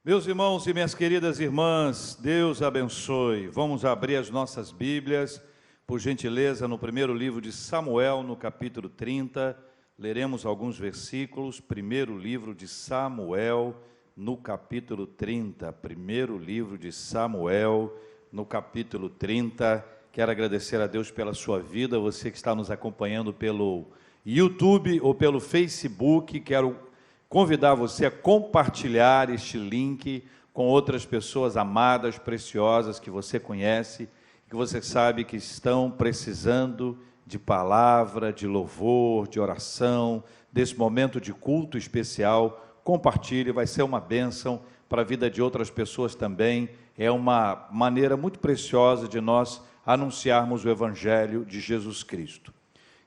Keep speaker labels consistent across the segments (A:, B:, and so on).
A: Meus irmãos e minhas queridas irmãs, Deus abençoe. Vamos abrir as nossas Bíblias, por gentileza, no primeiro livro de Samuel, no capítulo 30. Leremos alguns versículos. Primeiro livro de Samuel, no capítulo 30. Primeiro livro de Samuel, no capítulo 30. Quero agradecer a Deus pela sua vida, você que está nos acompanhando pelo YouTube ou pelo Facebook. Quero convidar você a compartilhar este link com outras pessoas amadas, preciosas, que você conhece, que você sabe que estão precisando de palavra, de louvor, de oração, desse momento de culto especial. Compartilhe, vai ser uma bênção para a vida de outras pessoas também. É uma maneira muito preciosa de nós anunciarmos o Evangelho de Jesus Cristo.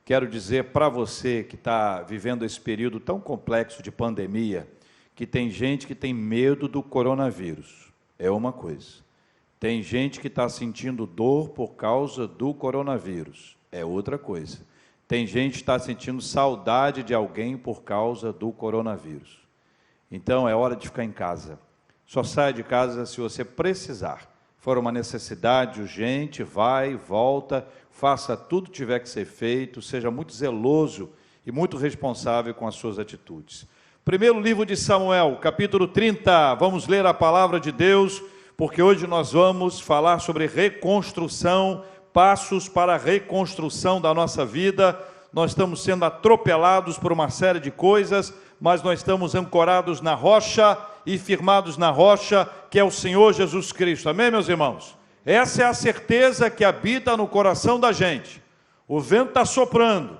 A: Quero dizer para você que está vivendo esse período tão complexo de pandemia, que tem gente que tem medo do coronavírus, é uma coisa. Tem gente que está sentindo dor por causa do coronavírus, é outra coisa. Tem gente que está sentindo saudade de alguém por causa do coronavírus. Então é hora de ficar em casa. Só saia de casa se você precisar. For uma necessidade urgente, vai, volta, faça tudo que tiver que ser feito, seja muito zeloso e muito responsável com as suas atitudes. Primeiro livro de Samuel, capítulo 30, vamos ler a palavra de Deus, porque hoje nós vamos falar sobre reconstrução, passos para a reconstrução da nossa vida. Nós estamos sendo atropelados por uma série de coisas, mas nós estamos ancorados na rocha e firmados na rocha, que é o Senhor Jesus Cristo. Amém, meus irmãos? Essa é a certeza que habita no coração da gente. O vento está soprando,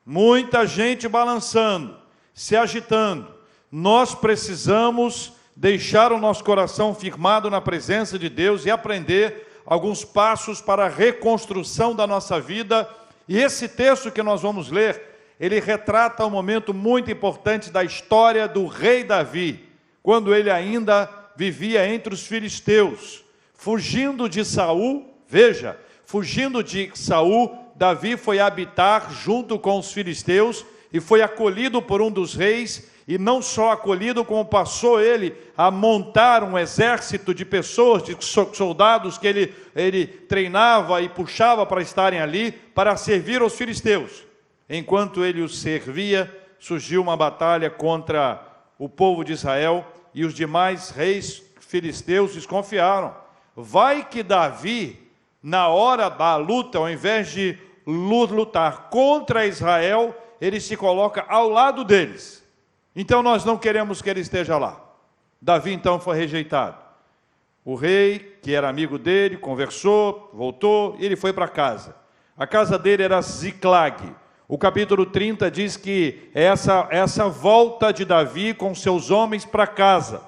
A: muita gente balançando, se agitando. Nós precisamos deixar o nosso coração firmado na presença de Deus e aprender alguns passos para a reconstrução da nossa vida. E esse texto que nós vamos ler, ele retrata um momento muito importante da história do rei Davi, quando ele ainda vivia entre os filisteus. Fugindo de Saul, veja, fugindo de Saul, Davi foi habitar junto com os filisteus e foi acolhido por um dos reis, e não só acolhido, como passou ele a montar um exército de pessoas, de soldados que ele treinava e puxava para estarem ali, para servir aos filisteus. Enquanto ele os servia, surgiu uma batalha contra o povo de Israel, e os demais reis filisteus desconfiaram. Vai que Davi, na hora da luta, ao invés de lutar contra Israel, ele se coloca ao lado deles. Então nós não queremos que ele esteja lá. Davi então foi rejeitado. O rei, que era amigo dele, conversou, voltou, e ele foi para casa. A casa dele era Ziclag. O capítulo 30 diz que essa volta de Davi com seus homens para casa,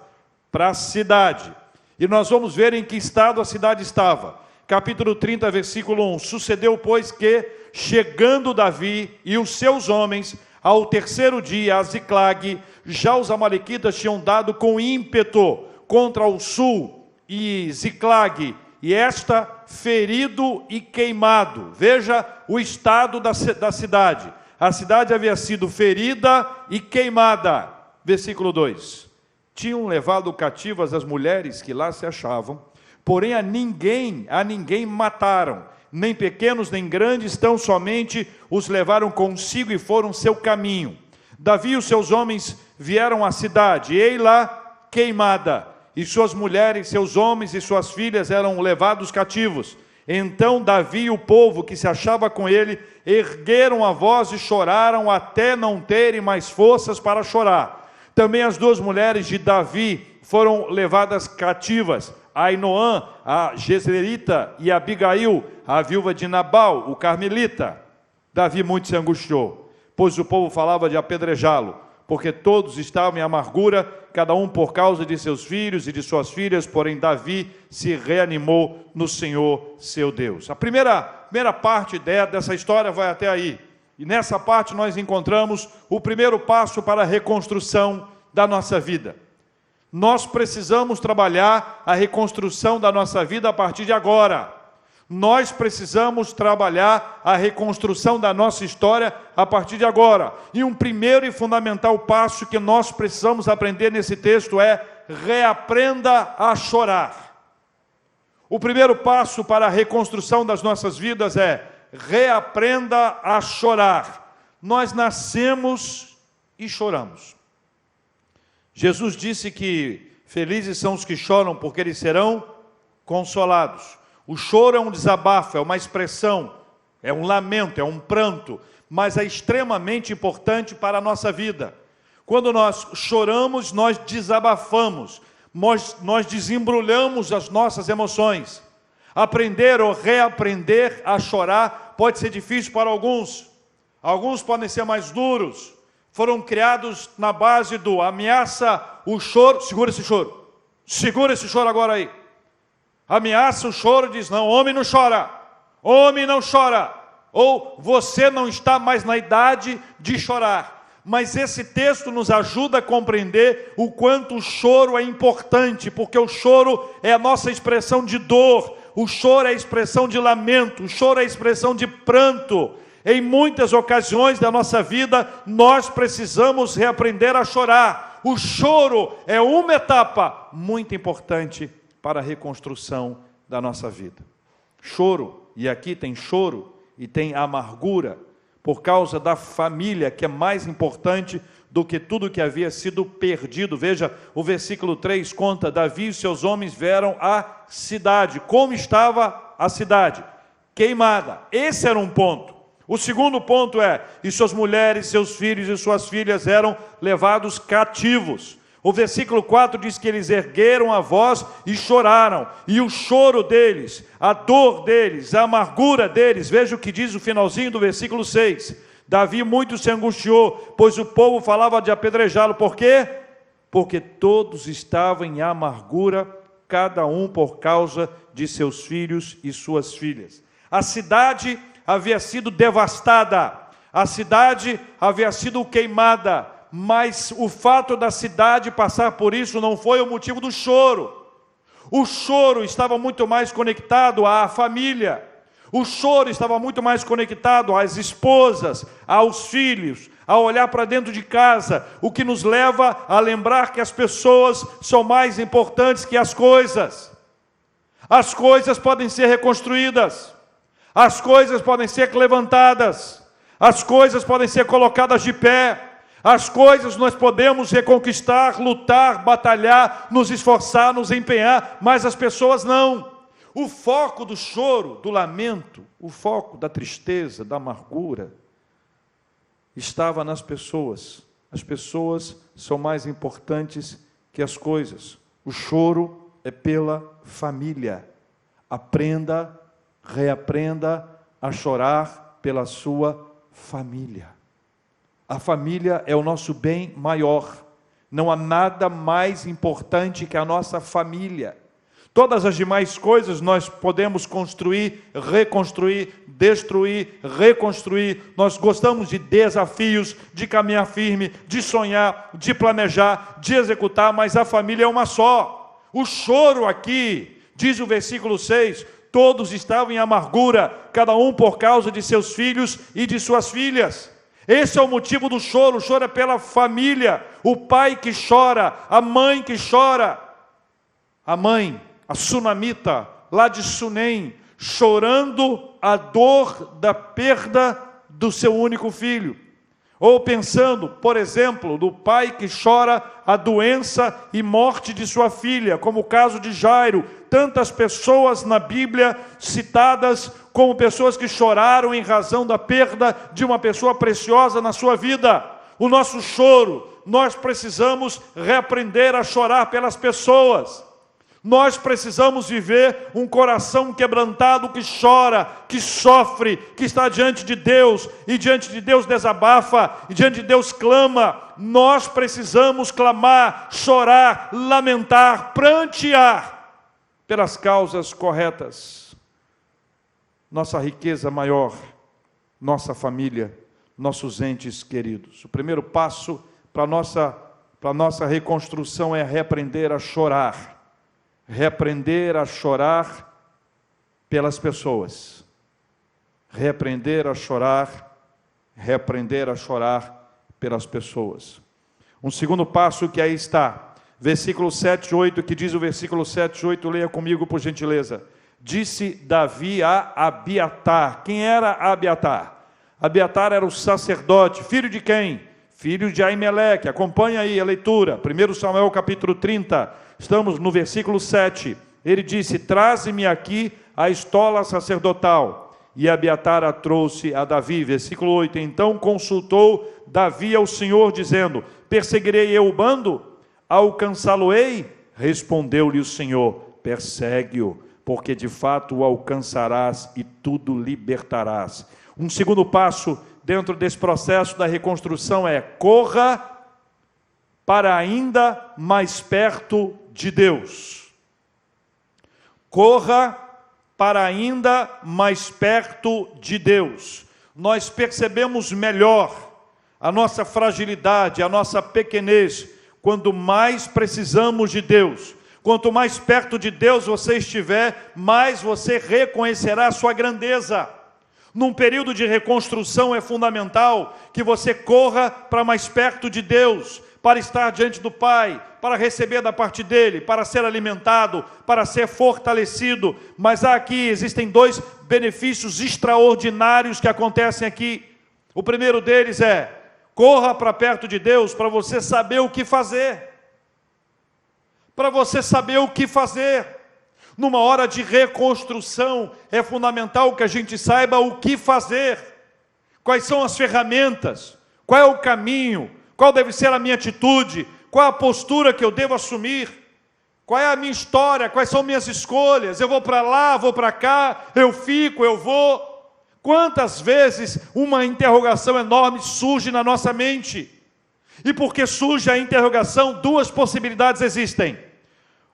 A: para a cidade. E nós vamos ver em que estado a cidade estava. Capítulo 30, versículo 1. Sucedeu, pois, que, chegando Davi e os seus homens, ao terceiro dia, a Ziclag, já os amalequitas tinham dado com ímpeto contra o sul, e Ziclag, e esta ferido e queimado. Veja o estado da cidade. A cidade havia sido ferida e queimada. Versículo 2. Tinham levado cativas as mulheres que lá se achavam, porém a ninguém mataram, nem pequenos nem grandes, tão somente os levaram consigo e foram seu caminho. Davi e os seus homens vieram à cidade, e ei-la queimada, e suas mulheres, seus homens e suas filhas eram levados cativos. Então Davi e o povo que se achava com ele ergueram a voz e choraram até não terem mais forças para chorar. Também as duas mulheres de Davi foram levadas cativas, Ainoã, a Jezreelita, e Abigail, a viúva de Nabal, o carmelita. Davi muito se angustiou, pois o povo falava de apedrejá-lo, porque todos estavam em amargura, cada um por causa de seus filhos e de suas filhas, porém Davi se reanimou no Senhor, seu Deus. A primeira parte dessa história vai até aí. E nessa parte nós encontramos o primeiro passo para a reconstrução da nossa vida. Nós precisamos trabalhar a reconstrução da nossa vida a partir de agora. Nós precisamos trabalhar a reconstrução da nossa história a partir de agora. E um primeiro e fundamental passo que nós precisamos aprender nesse texto é reaprenda a chorar. O primeiro passo para a reconstrução das nossas vidas é reaprenda a chorar. Nós nascemos e choramos. Jesus disse que felizes são os que choram, porque eles serão consolados. O choro é um desabafo, é uma expressão, é um lamento, é um pranto, mas é extremamente importante para a nossa vida. Quando nós choramos, nós desabafamos, nós desembrulhamos as nossas emoções. Aprender ou reaprender a chorar pode ser difícil para alguns. Alguns podem ser mais duros. Foram criados na base do ameaça o choro. Segura esse choro. Segura esse choro agora aí. Ameaça o choro, diz não, homem não chora. Homem não chora. Ou você não está mais na idade de chorar. Mas esse texto nos ajuda a compreender o quanto o choro é importante, porque o choro é a nossa expressão de dor, o choro é a expressão de lamento, o choro é a expressão de pranto. Em muitas ocasiões da nossa vida, nós precisamos reaprender a chorar. O choro é uma etapa muito importante para a reconstrução da nossa vida. Choro, e aqui tem choro e tem amargura, por causa da família, que é mais importante do que tudo que havia sido perdido. Veja, o versículo 3 conta, Davi e seus homens vieram à cidade. Como estava a cidade? Queimada. Esse era um ponto. O segundo ponto é, e suas mulheres, seus filhos e suas filhas eram levados cativos. O versículo 4 diz que eles ergueram a voz e choraram, e o choro deles, a dor deles, a amargura deles, veja o que diz o finalzinho do versículo 6, Davi muito se angustiou, pois o povo falava de apedrejá-lo, por quê? Porque todos estavam em amargura, cada um por causa de seus filhos e suas filhas. A cidade havia sido devastada, a cidade havia sido queimada, mas o fato da cidade passar por isso não foi o motivo do choro. O choro estava muito mais conectado à família. O choro estava muito mais conectado às esposas, aos filhos, a olhar para dentro de casa, o que nos leva a lembrar que as pessoas são mais importantes que as coisas. As coisas podem ser reconstruídas, as coisas podem ser levantadas, as coisas podem ser colocadas de pé. As coisas nós podemos reconquistar, lutar, batalhar, nos esforçar, nos empenhar, mas as pessoas não. O foco do choro, do lamento, o foco da tristeza, da amargura, estava nas pessoas. As pessoas são mais importantes que as coisas. O choro é pela família. Aprenda, reaprenda a chorar pela sua família. A família é o nosso bem maior. Não há nada mais importante que a nossa família. Todas as demais coisas nós podemos construir, reconstruir, destruir, reconstruir. Nós gostamos de desafios, de caminhar firme, de sonhar, de planejar, de executar, mas a família é uma só. O choro aqui, diz o versículo 6, todos estavam em amargura, cada um por causa de seus filhos e de suas filhas. Esse é o motivo do choro. O choro é pela família, o pai que chora, a mãe que chora. A mãe, a sunamita, lá de Sunem, chorando a dor da perda do seu único filho. Ou pensando, por exemplo, do pai que chora a doença e morte de sua filha, como o caso de Jairo. Tantas pessoas na Bíblia citadas como pessoas que choraram em razão da perda de uma pessoa preciosa na sua vida. O nosso choro, nós precisamos reaprender a chorar pelas pessoas. Nós precisamos viver um coração quebrantado que chora, que sofre, que está diante de Deus, e diante de Deus desabafa, e diante de Deus clama. Nós precisamos clamar, chorar, lamentar, prantear pelas causas corretas. Nossa riqueza maior, nossa família, nossos entes queridos. O primeiro passo para a nossa reconstrução é reaprender a chorar. Reaprender a chorar pelas pessoas. Reaprender a chorar pelas pessoas. Um segundo passo que aí está, versículo 7 e 8, que diz o versículo 7 e 8, leia comigo por gentileza. Disse Davi a Abiatar. Quem era Abiatar? Abiatar era o sacerdote, filho de quem? Filho de Aimeleque. Acompanha aí a leitura, 1 Samuel capítulo 30, estamos no versículo 7. Ele disse, traze-me aqui a estola sacerdotal. E Abiatar a trouxe a Davi. Versículo 8, então consultou Davi ao Senhor, dizendo, perseguirei eu o bando? Alcançá-lo-ei? Respondeu-lhe o Senhor, persegue-o, porque de fato o alcançarás e tudo libertarás. Um segundo passo dentro desse processo da reconstrução é, corra para ainda mais perto de Deus. Corra para ainda mais perto de Deus. Nós percebemos melhor a nossa fragilidade, a nossa pequenez, quando mais precisamos de Deus. Quanto mais perto de Deus você estiver, mais você reconhecerá a sua grandeza. Num período de reconstrução é fundamental que você corra para mais perto de Deus, para estar diante do Pai, para receber da parte dele, para ser alimentado, para ser fortalecido. Mas aqui existem dois benefícios extraordinários que acontecem aqui. O primeiro deles é, corra para perto de Deus para você saber o que fazer. Para você saber o que fazer. Numa hora de reconstrução, é fundamental que a gente saiba o que fazer. Quais são as ferramentas? Qual é o caminho? Qual deve ser a minha atitude? Qual a postura que eu devo assumir? Qual é a minha história? Quais são minhas escolhas? Eu vou para lá, vou para cá, eu fico, eu vou. Quantas vezes uma interrogação enorme surge na nossa mente? E porque surge a interrogação, duas possibilidades existem.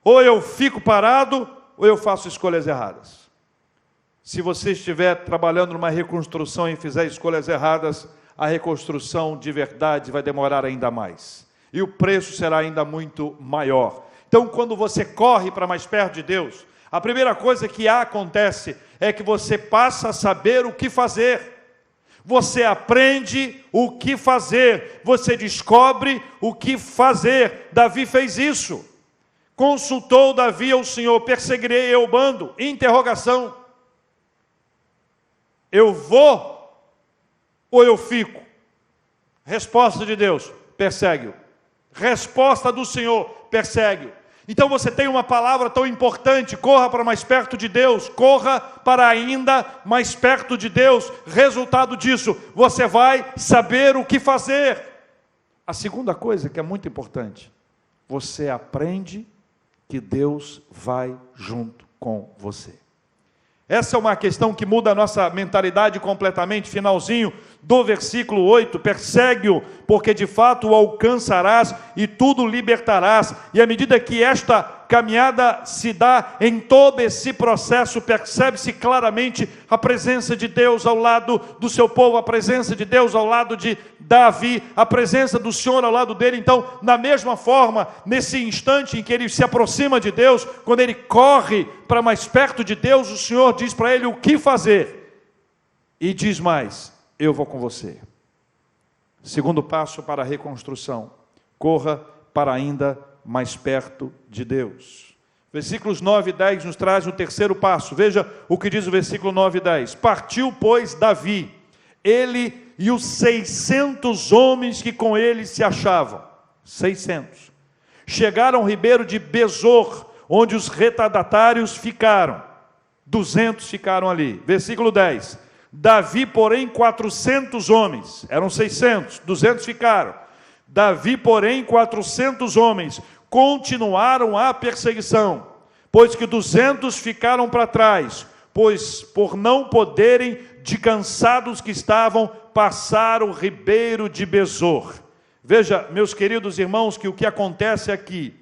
A: Ou eu fico parado, ou eu faço escolhas erradas. Se você estiver trabalhando numa reconstrução e fizer escolhas erradas, a reconstrução de verdade vai demorar ainda mais. E o preço será ainda muito maior. Então, quando você corre para mais perto de Deus, a primeira coisa que acontece é que você passa a saber o que fazer. Você aprende o que fazer. Você descobre o que fazer. Davi fez isso. Consultou Davi ao Senhor, perseguirei eu o bando? Interrogação. Eu vou ou eu fico? Resposta de Deus, persegue-o. Resposta do Senhor, persegue-o. Então você tem uma palavra tão importante, corra para mais perto de Deus, corra para ainda mais perto de Deus. Resultado disso, você vai saber o que fazer. A segunda coisa que é muito importante, você aprende que Deus vai junto com você. Essa é uma questão que muda a nossa mentalidade completamente. Finalzinho do versículo 8, persegue-o, porque de fato o alcançarás e tudo libertarás. E à medida que esta caminhada se dá em todo esse processo, percebe-se claramente a presença de Deus ao lado do seu povo, a presença de Deus ao lado de Davi, a presença do Senhor ao lado dele. Então, na mesma forma, nesse instante em que ele se aproxima de Deus, quando ele corre para mais perto de Deus, o Senhor diz para ele o que fazer. E diz mais, eu vou com você. Segundo passo para a reconstrução, corra para ainda mais perto de Deus. Versículos 9 e 10 nos traz o terceiro passo. Veja o que diz o versículo 9 e 10. Partiu, pois, Davi, ele e os 600 homens que com ele se achavam. 600. Chegaram ao ribeiro de Besor, onde os retardatários ficaram. 200 ficaram ali. Versículo 10. Davi, porém, 400 homens. Eram 600, 200 ficaram. Davi, porém, 400 homens continuaram a perseguição, pois que 200 ficaram para trás, pois por não poderem, de cansados que estavam, passar o ribeiro de Besor. Veja, meus queridos irmãos, que o que acontece aqui,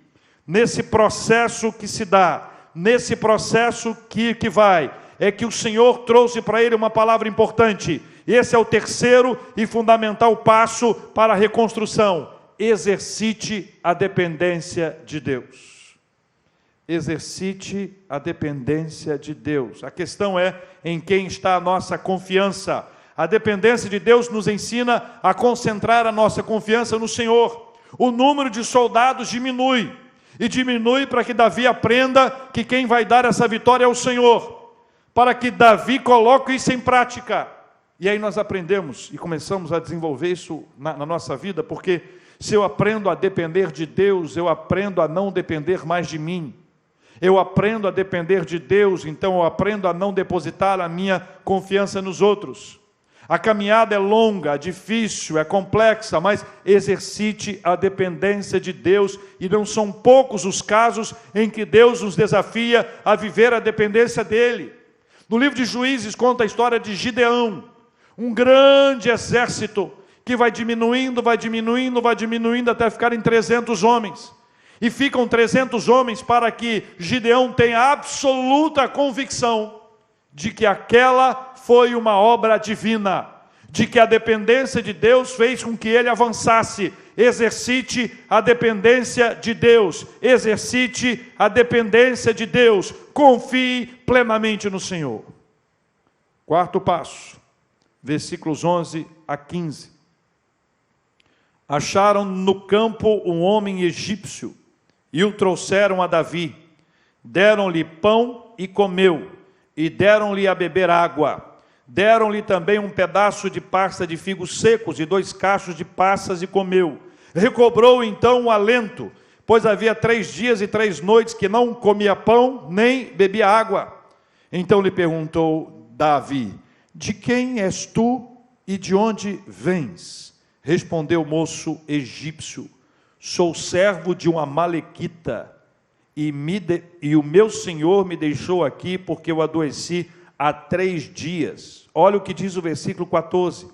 A: nesse processo que se dá, nesse processo que vai, é que o Senhor trouxe para ele uma palavra importante. Esse é o terceiro e fundamental passo para a reconstrução. Exercite a dependência de Deus. Exercite a dependência de Deus. A questão é em quem está a nossa confiança. A dependência de Deus nos ensina a concentrar a nossa confiança no Senhor. O número de soldados diminui. e diminui para que Davi aprenda que quem vai dar essa vitória é o Senhor, para que Davi coloque isso em prática. E aí nós aprendemos e começamos a desenvolver isso na nossa vida, porque se eu aprendo a depender de Deus, eu aprendo a não depender mais de mim. Eu aprendo a depender de Deus, então eu aprendo a não depositar a minha confiança nos outros. A caminhada é longa, difícil, é complexa, mas exercite a dependência de Deus, e não são poucos os casos em que Deus nos desafia a viver a dependência dEle. No livro de Juízes conta a história de Gideão, um grande exército que vai diminuindo até ficar em 300 homens. E ficam 300 homens para que Gideão tenha absoluta convicção de que aquela foi uma obra divina, de que a dependência de Deus fez com que ele avançasse. Exercite a dependência de Deus, exercite a dependência de Deus, confie plenamente no Senhor. Quarto passo, versículos 11 a 15. Acharam no campo um homem egípcio e o trouxeram a Davi. Deram-lhe pão e comeu, e deram-lhe a beber água. Deram-lhe também um pedaço de pasta de figos secos e 2 cachos de passas, e comeu. Recobrou então o alento, pois havia 3 dias e 3 noites que não comia pão, nem bebia água. Então lhe perguntou Davi: de quem és tu e de onde vens? Respondeu o moço egípcio: sou servo de um amalequita, e o meu senhor me deixou aqui porque eu adoeci há 3 dias. Olha o que diz o versículo 14.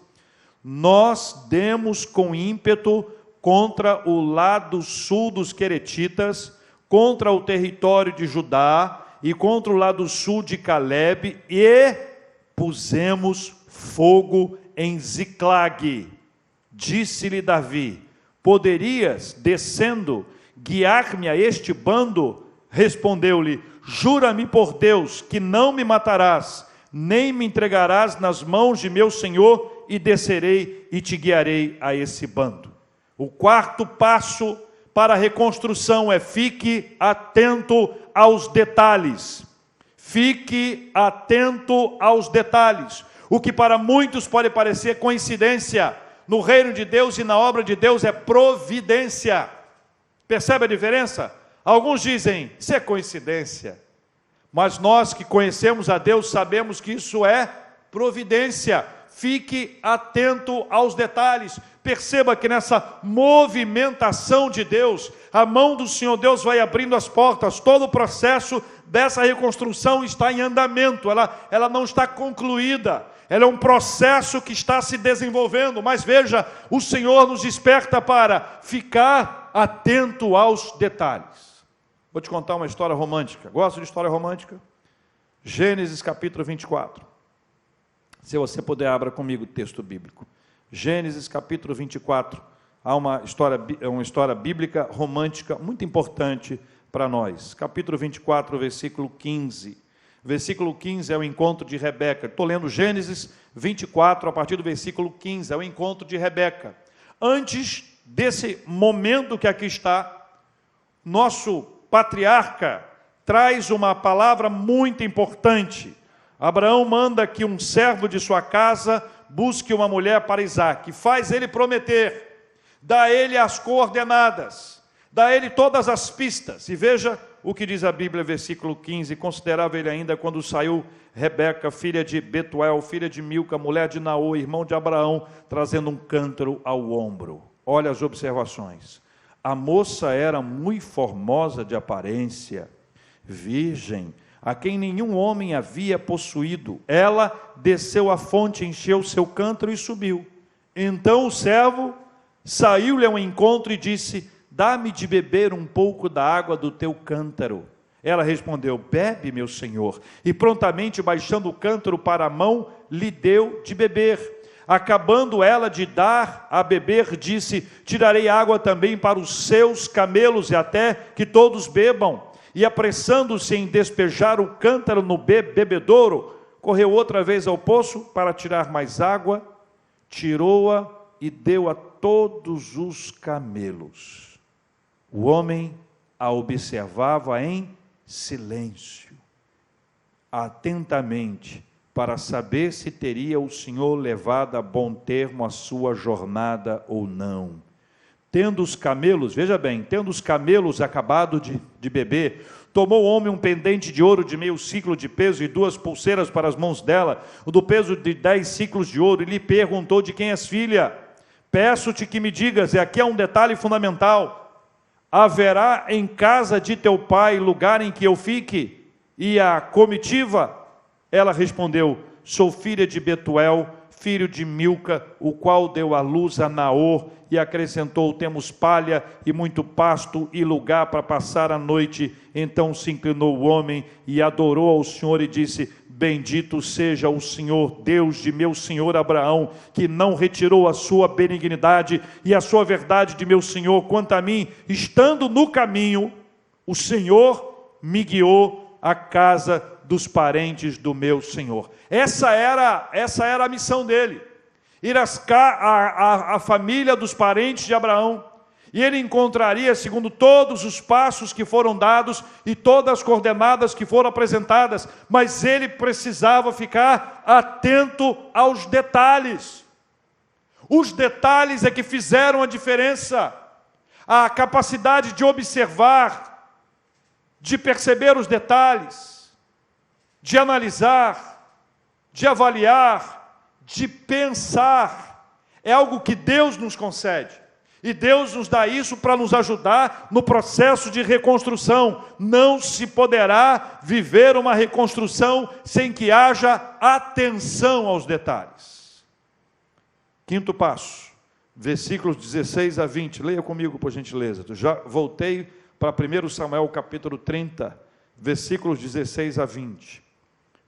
A: Nós demos com ímpeto contra o lado sul dos queretitas, contra o território de Judá e contra o lado sul de Calebe, e pusemos fogo em Ziclague. Disse-lhe Davi: poderias, descendo, guiar-me a este bando? Respondeu-lhe: jura-me por Deus que não me matarás, nem me entregarás nas mãos de meu senhor, e descerei e te guiarei a esse bando. O quarto passo para a reconstrução é: fique atento aos detalhes. Fique atento aos detalhes. O que para muitos pode parecer coincidência, no reino de Deus e na obra de Deus é providência. Percebe a diferença? Alguns dizem, isso é coincidência. Mas nós que conhecemos a Deus sabemos que isso é providência. Fique atento aos detalhes. Perceba que nessa movimentação de Deus, a mão do Senhor Deus vai abrindo as portas. Todo o processo dessa reconstrução está em andamento. Ela não está concluída. Ela é um processo que está se desenvolvendo. Mas veja, o Senhor nos desperta para ficar atento aos detalhes. Vou te contar uma história romântica. Gosta de história romântica? Gênesis capítulo 24. Se você puder, abra comigo o texto bíblico. Gênesis capítulo 24. Há uma história bíblica romântica muito importante para nós. Capítulo 24, versículo 15. Versículo 15 é o encontro de Rebeca. Estou lendo Gênesis 24, a partir do versículo 15. É o encontro de Rebeca. Antes desse momento que aqui está, nosso patriarca traz uma palavra muito importante. Abraão manda que um servo de sua casa busque uma mulher para Isaque, faz ele prometer, dá ele as coordenadas, dá ele todas as pistas. E veja o que diz a Bíblia, versículo 15: considerava ele ainda quando saiu Rebeca, filha de Betuel, filha de Milca, mulher de Naor, irmão de Abraão, trazendo um cântaro ao ombro. Olha as observações. A moça era muito formosa de aparência, virgem, a quem nenhum homem havia possuído. Ela desceu à fonte, encheu seu cântaro e subiu. Então o servo saiu-lhe ao encontro e disse: dá-me de beber um pouco da água do teu cântaro. Ela respondeu: bebe, meu senhor. E prontamente, baixando o cântaro para a mão, lhe deu de beber. Acabando ela de dar a beber, disse: tirarei água também para os seus camelos, e até que todos bebam. E apressando-se em despejar o cântaro no bebedouro, correu outra vez ao poço para tirar mais água, tirou-a e deu a todos os camelos. O homem a observava em silêncio, atentamente, para saber se teria o Senhor levado a bom termo a sua jornada ou não. Tendo os camelos, veja bem, tendo os camelos acabado de beber, tomou o homem um pendente de ouro de 1/2 siclo de peso e 2 pulseiras para as mãos dela, o do peso de 10 siclos de ouro, e lhe perguntou: de quem és filha? Peço-te que me digas. E aqui é um detalhe fundamental: haverá em casa de teu pai lugar em que eu fique? E a comitiva? Ela respondeu: sou filha de Betuel, filho de Milca, o qual deu à luz a Naor. E acrescentou: temos palha e muito pasto e lugar para passar a noite. Então se inclinou o homem e adorou ao Senhor e disse: bendito seja o Senhor, Deus de meu senhor Abraão, que não retirou a sua benignidade e a sua verdade de meu senhor. Quanto a mim, estando no caminho, o Senhor me guiou à casa dos parentes do meu senhor. Essa era a missão dele: ir à família dos parentes de Abraão, e ele encontraria, segundo todos os passos que foram dados e todas as coordenadas que foram apresentadas, mas ele precisava ficar atento aos detalhes. Os detalhes é que fizeram a diferença. A capacidade de observar, de perceber os detalhes, de analisar, de avaliar, de pensar, é algo que Deus nos concede. E Deus nos dá isso para nos ajudar no processo de reconstrução. Não se poderá viver uma reconstrução sem que haja atenção aos detalhes. Quinto passo, versículos 16 a 20. Leia comigo, por gentileza. Já voltei para 1 Samuel capítulo 30, versículos 16 a 20.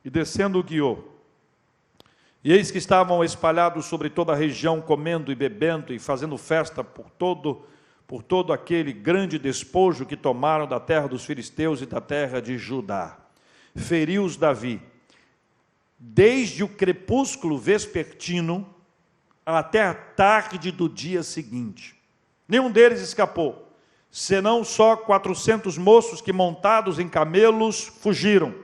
A: E descendo guiou. E eis que estavam espalhados sobre toda a região, comendo e bebendo e fazendo festa por todo aquele grande despojo que tomaram da terra dos filisteus e da terra de Judá. Feriu-os Davi, desde o crepúsculo vespertino até a tarde do dia seguinte. Nenhum deles escapou, senão só 400 moços que, montados em camelos, fugiram.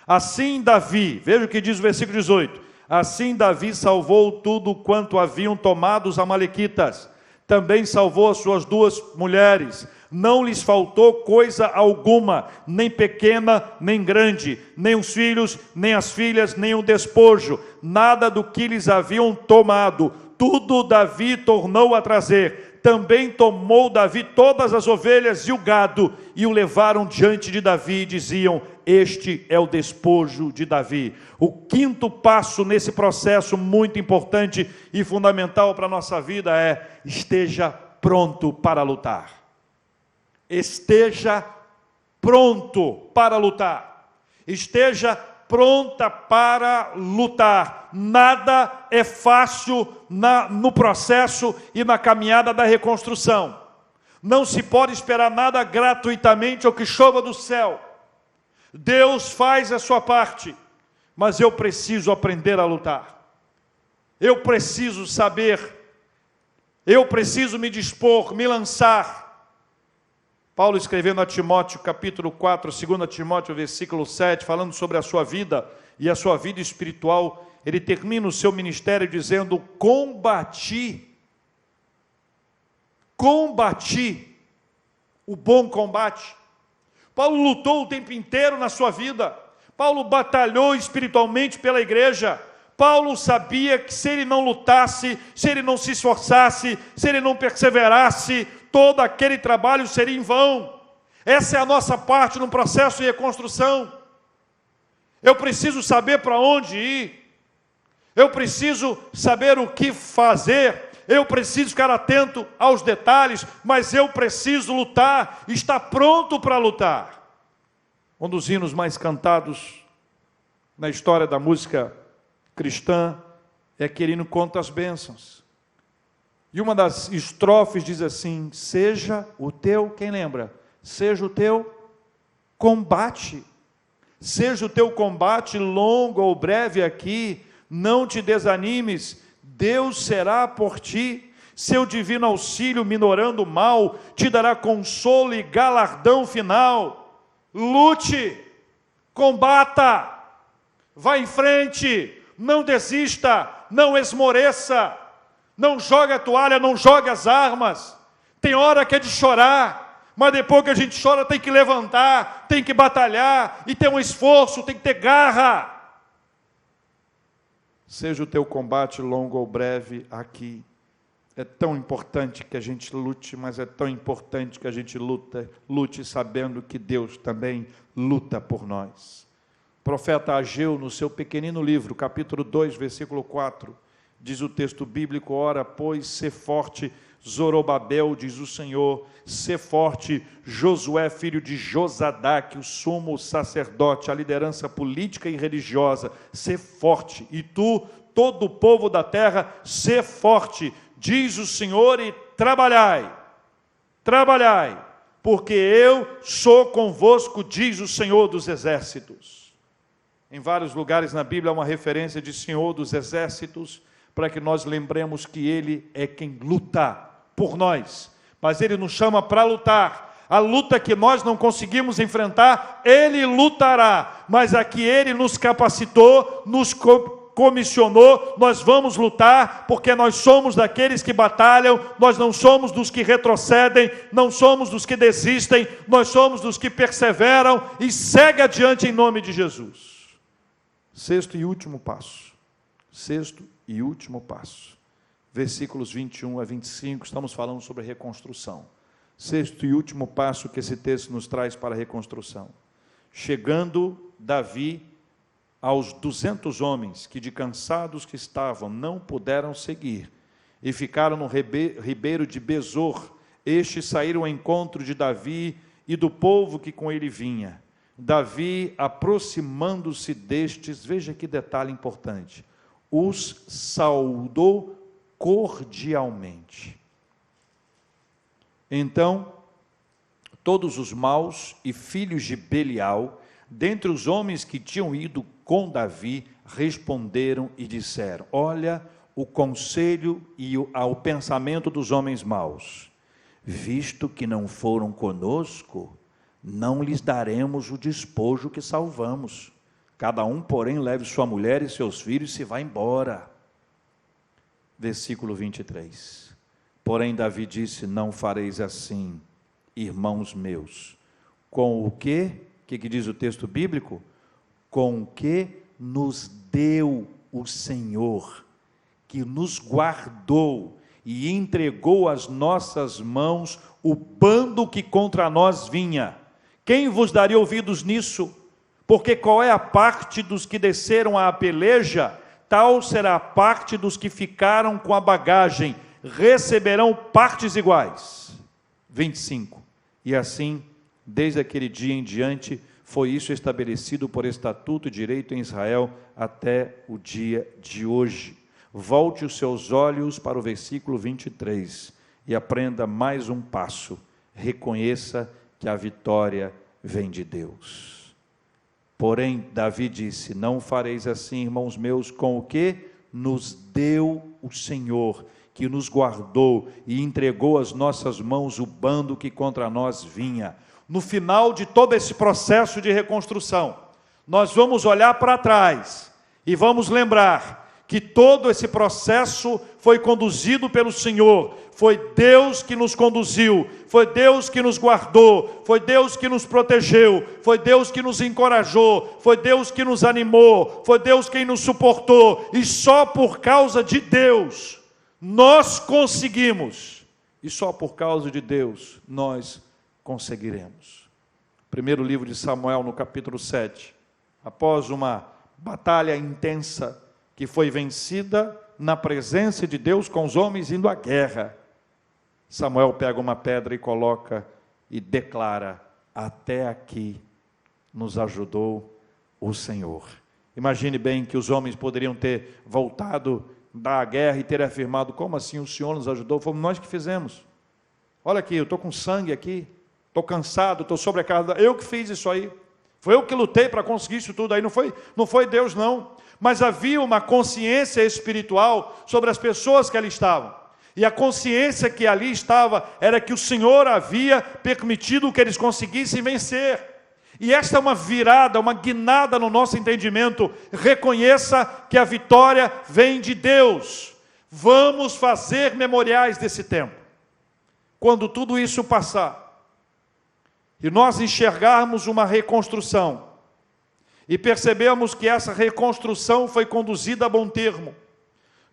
A: Assim Davi, veja o que diz o versículo 18, assim Davi salvou tudo quanto haviam tomado os amalequitas, também salvou as suas 2 mulheres, não lhes faltou coisa alguma, nem pequena, nem grande, nem os filhos, nem as filhas, nem o despojo, nada do que lhes haviam tomado, tudo Davi tornou a trazer. Também tomou Davi todas as ovelhas e o gado, e o levaram diante de Davi, e diziam: este é o despojo de Davi. O quinto passo nesse processo muito importante e fundamental para a nossa vida é: esteja pronto para lutar. Esteja pronto para lutar. Esteja pronta para lutar. Nada é fácil no processo e na caminhada da reconstrução. Não se pode esperar nada gratuitamente ou que chova do céu. Deus faz a sua parte, mas eu preciso aprender a lutar. Eu preciso saber, eu preciso me dispor, me lançar. Paulo escrevendo a Timóteo, capítulo 4, 2 Timóteo, versículo 7, falando sobre a sua vida e a sua vida espiritual, ele termina o seu ministério dizendo: combati o bom combate. Paulo lutou o tempo inteiro na sua vida. Paulo batalhou espiritualmente pela igreja. Paulo sabia que se ele não lutasse, se ele não se esforçasse, se ele não perseverasse, todo aquele trabalho seria em vão. Essa é a nossa parte no processo de reconstrução. Eu preciso saber para onde ir. Eu preciso saber o que fazer. Eu preciso ficar atento aos detalhes, mas eu preciso lutar, estar pronto para lutar. Um dos hinos mais cantados na história da música cristã é aquele hino Conta as Bênçãos. E uma das estrofes diz assim: seja o teu, quem lembra? Seja o teu combate. Seja o teu combate longo ou breve aqui, não te desanimes, Deus será por ti. Seu divino auxílio, minorando o mal, te dará consolo e galardão final. Lute, combata, vá em frente, não desista, não esmoreça, não jogue a toalha, não jogue as armas. Tem hora que é de chorar, mas depois que a gente chora tem que levantar, tem que batalhar, e ter um esforço, tem que ter garra. Seja o teu combate longo ou breve aqui. É tão importante que a gente lute, mas é tão importante que a gente lute sabendo que Deus também luta por nós. O profeta Ageu, no seu pequenino livro, capítulo 2, versículo 4, diz o texto bíblico: ora, pois, sê forte, Zorobabel, diz o Senhor, sê forte, Josué, filho de Josadaque, o sumo sacerdote, a liderança política e religiosa, sê forte, e tu, todo o povo da terra, sê forte, diz o Senhor, e trabalhai, porque eu sou convosco, diz o Senhor dos exércitos. Em vários lugares na Bíblia há uma referência de Senhor dos exércitos, para que nós lembremos que Ele é quem luta por nós, mas Ele nos chama para lutar. A luta que nós não conseguimos enfrentar, Ele lutará, mas a que Ele nos capacitou, nos comissionou, nós vamos lutar, porque nós somos daqueles que batalham, nós não somos dos que retrocedem, não somos dos que desistem, nós somos dos que perseveram e seguem adiante em nome de Jesus. Sexto e último passo, versículos 21 a 25, estamos falando sobre reconstrução. Sexto e último passo que esse texto nos traz para a reconstrução. Chegando Davi aos 200 homens que de cansados que estavam não puderam seguir e ficaram no ribeiro de Besor, estes saíram ao encontro de Davi e do povo que com ele vinha. Davi, aproximando-se destes, veja que detalhe importante, os saudou cordialmente. Então, todos os maus e filhos de Belial, dentre os homens que tinham ido com Davi, responderam e disseram: olha o conselho e o pensamento dos homens maus. Visto que não foram conosco, não lhes daremos o despojo que salvamos. Cada um, porém, leve sua mulher e seus filhos e se vá embora. Versículo 23. Porém Davi disse: não fareis assim, irmãos meus. Com o quê? O que diz o texto bíblico? Com o que nos deu o Senhor, que nos guardou e entregou às nossas mãos o bando que contra nós vinha. Quem vos daria ouvidos nisso? Porque qual é a parte dos que desceram à peleja, tal será a parte dos que ficaram com a bagagem, receberão partes iguais. 25. E assim, desde aquele dia em diante, foi isso estabelecido por estatuto e direito em Israel até o dia de hoje. Volte os seus olhos para o versículo 23 e aprenda mais um passo. Reconheça que a vitória vem de Deus. Porém, Davi disse: não fareis assim, irmãos meus, com o que nos deu o Senhor, que nos guardou e entregou às nossas mãos o bando que contra nós vinha. No final de todo esse processo de reconstrução, nós vamos olhar para trás e vamos lembrar que todo esse processo foi conduzido pelo Senhor, foi Deus que nos conduziu, foi Deus que nos guardou, foi Deus que nos protegeu, foi Deus que nos encorajou, foi Deus que nos animou, foi Deus quem nos suportou, e só por causa de Deus nós conseguimos, e só por causa de Deus nós conseguiremos. Primeiro livro de Samuel, no capítulo 7, após uma batalha intensa, que foi vencida na presença de Deus com os homens indo à guerra, Samuel pega uma pedra e coloca e declara: até aqui nos ajudou o Senhor. Imagine bem que os homens poderiam ter voltado da guerra e ter afirmado: como assim o Senhor nos ajudou? Fomos nós que fizemos. Olha aqui, eu estou com sangue aqui, estou cansado, estou sobrecarregado, eu que fiz isso aí, foi eu que lutei para conseguir isso tudo aí, não foi Deus não. Mas havia uma consciência espiritual sobre as pessoas que ali estavam. E a consciência que ali estava era que o Senhor havia permitido que eles conseguissem vencer. E esta é uma virada, uma guinada no nosso entendimento. Reconheça que a vitória vem de Deus. Vamos fazer memoriais desse tempo. Quando tudo isso passar, e nós enxergarmos uma reconstrução, e percebemos que essa reconstrução foi conduzida a bom termo,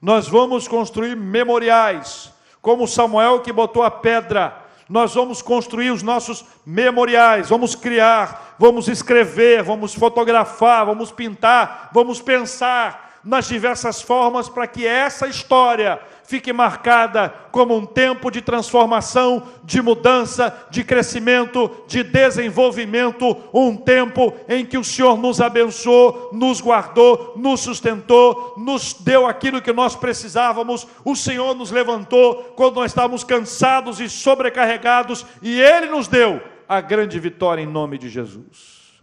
A: nós vamos construir memoriais, como Samuel que botou a pedra. Nós vamos construir os nossos memoriais, vamos criar, vamos escrever, vamos fotografar, vamos pintar, vamos pensar nas diversas formas para que essa história fique marcada como um tempo de transformação, de mudança, de crescimento, de desenvolvimento, um tempo em que o Senhor nos abençoou, nos guardou, nos sustentou, nos deu aquilo que nós precisávamos. O Senhor nos levantou quando nós estávamos cansados e sobrecarregados, e Ele nos deu a grande vitória em nome de Jesus.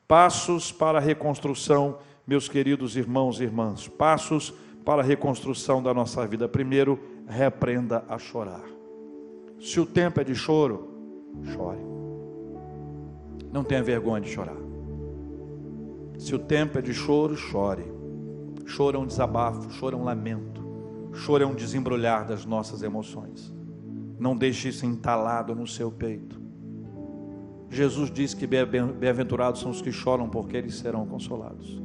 A: Passos para a reconstrução, meus queridos irmãos e irmãs, passos para a reconstrução da nossa vida. Primeiro, reaprenda a chorar. Se o tempo é de choro, chore. Não tenha vergonha de chorar. Se o tempo é de choro, chore. Choro é um desabafo, choro é um lamento, choro é um desembrulhar das nossas emoções. Não deixe isso entalado no seu peito. Jesus diz que bem-aventurados são os que choram, porque eles serão consolados.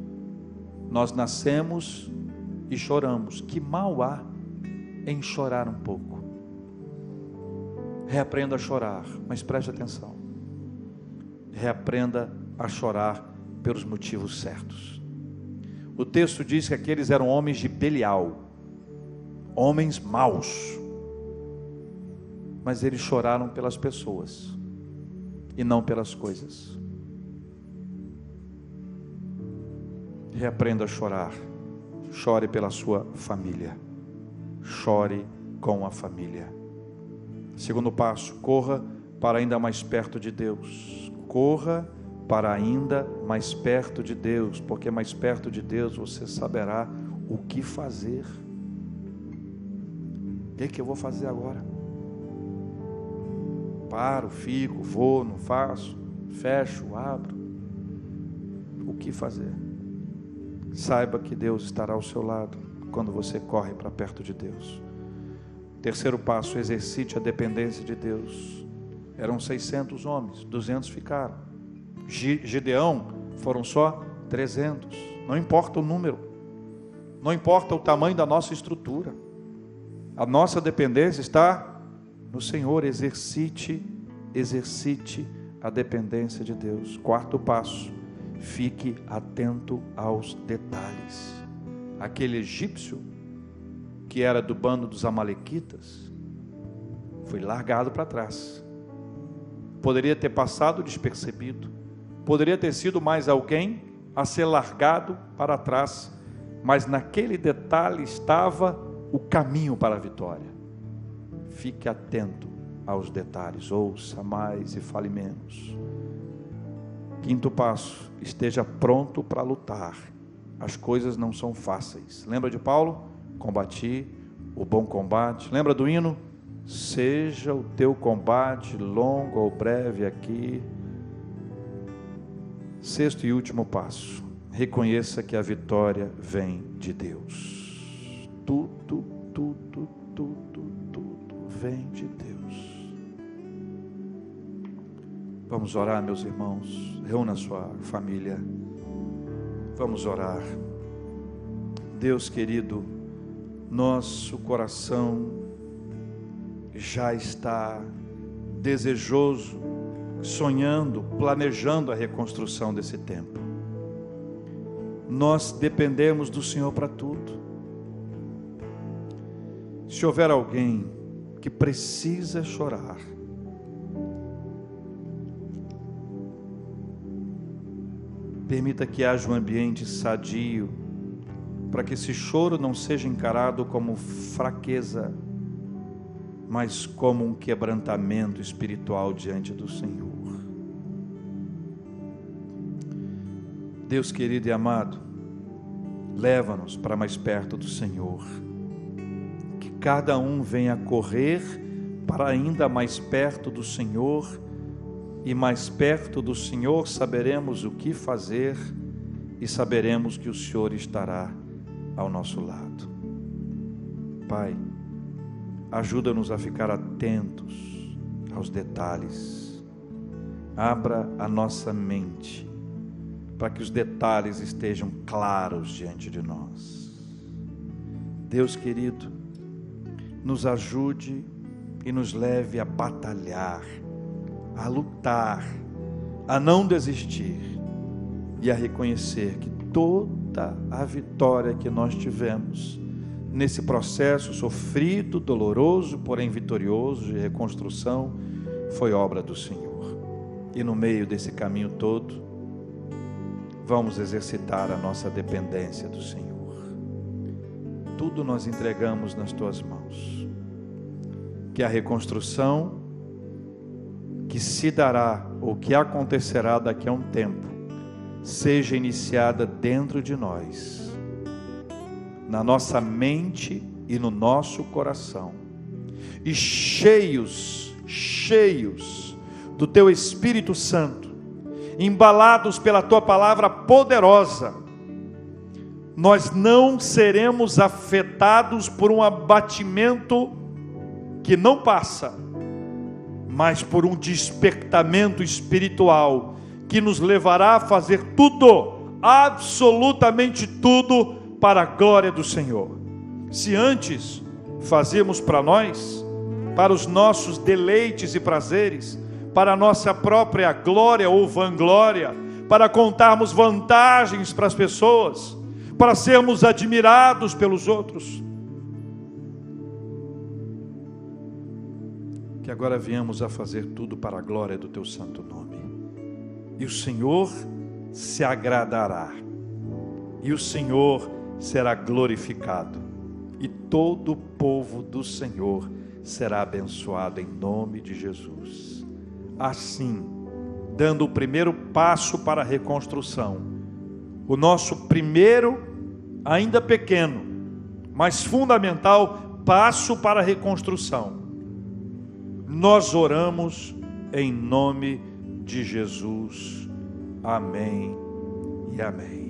A: Nós nascemos e choramos. Que mal há em chorar um pouco? Reaprenda a chorar, mas preste atenção. Reaprenda a chorar pelos motivos certos. O texto diz que aqueles eram homens de Belial, homens maus, mas eles choraram pelas pessoas e não pelas coisas. Reaprenda a chorar. Chore pela sua família. Chore com a família. Segundo passo, corra para ainda mais perto de Deus. Corra para ainda mais perto de Deus, porque mais perto de Deus você saberá o que fazer. O que eu vou fazer agora? Paro, fico, vou, não faço, fecho, abro. O que fazer? Saiba que Deus estará ao seu lado quando você corre para perto de Deus. Terceiro passo, exercite a dependência de Deus. Eram 600 homens, 200 ficaram. Gideão foram só 300. Não importa o número, não importa o tamanho da nossa estrutura. A nossa dependência está no Senhor. Exercite a dependência de Deus. Quarto passo, fique atento aos detalhes. Aquele egípcio, que era do bando dos amalequitas, foi largado para trás. Poderia ter passado despercebido, poderia ter sido mais alguém a ser largado para trás, mas naquele detalhe estava o caminho para a vitória. Fique atento aos detalhes, ouça mais e fale menos. Quinto passo, esteja pronto para lutar. As coisas não são fáceis. Lembra de Paulo? Combati o bom combate. Lembra do hino? Seja o teu combate longo ou breve aqui. Sexto e último passo, reconheça que a vitória vem de Deus. Tudo vem de Deus. Vamos orar, meus irmãos. Reúna a sua família. Vamos orar. Deus querido, nosso coração já está desejoso, sonhando, planejando a reconstrução desse tempo. Nós dependemos do Senhor para tudo. Se houver alguém que precisa chorar, permita que haja um ambiente sadio, para que esse choro não seja encarado como fraqueza, mas como um quebrantamento espiritual diante do Senhor. Deus querido e amado, leva-nos para mais perto do Senhor. Que cada um venha correr para ainda mais perto do Senhor, e mais perto do Senhor saberemos o que fazer e saberemos que o Senhor estará ao nosso lado. Pai, ajuda-nos a ficar atentos aos detalhes. Abra a nossa mente para que os detalhes estejam claros diante de nós. Deus querido, nos ajude e nos leve a batalhar, a lutar, a não desistir e a reconhecer que toda a vitória que nós tivemos nesse processo sofrido, doloroso, porém vitorioso de reconstrução, foi obra do Senhor. E no meio desse caminho todo, vamos exercitar a nossa dependência do Senhor. Tudo nós entregamos nas tuas mãos. Que a reconstrução que se dará ou que acontecerá daqui a um tempo seja iniciada dentro de nós, na nossa mente e no nosso coração, e cheios do teu Espírito Santo, embalados pela tua palavra poderosa, nós não seremos afetados por um abatimento que não passa, mas por um despertamento espiritual que nos levará a fazer tudo, absolutamente tudo, para a glória do Senhor. Se antes fazemos para nós, para os nossos deleites e prazeres, para a nossa própria glória ou vanglória, para contarmos vantagens para as pessoas, para sermos admirados pelos outros, que agora viemos a fazer tudo para a glória do teu santo nome. E o Senhor se agradará, e o Senhor será glorificado, e todo o povo do Senhor será abençoado em nome de Jesus. Assim, dando o primeiro passo para a reconstrução, o nosso primeiro, ainda pequeno, mas fundamental passo para a reconstrução, nós oramos em nome de Jesus. Amém e amém.